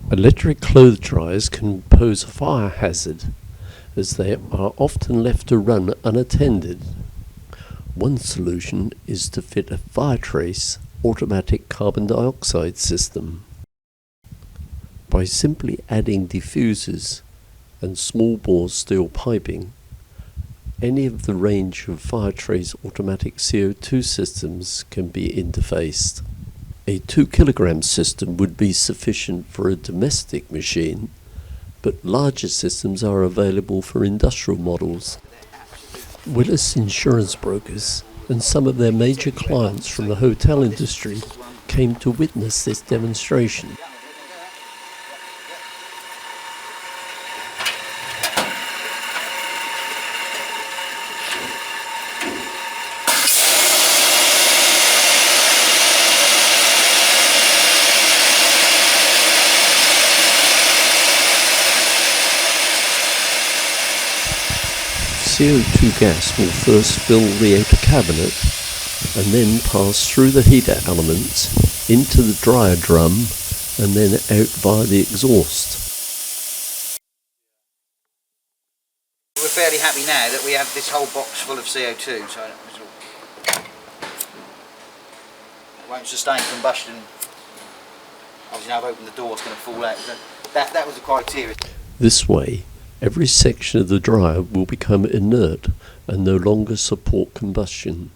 Electric clothes dryers can pose a fire hazard, as they are often left to run unattended. One solution is to fit a fire trace automatic carbon dioxide system. By simply adding diffusers and small bore steel piping, any of the range of fire trace automatic CO2 systems can be interfaced. A 2 kilogram system would be sufficient for a domestic machine, but larger systems are available for industrial models. Willis Insurance Brokers and some of their major clients from the hotel industry came to witness this demonstration. CO2 gas will first fill the outer cabinet and then pass through the heater elements into the dryer drum and then out via the exhaust. We're fairly happy now that we have this whole box full of CO2, so it won't sustain combustion. Obviously now I've opened the door, it's going to fall out. So that was the criteria. This way, every section of the dryer will become inert and no longer support combustion.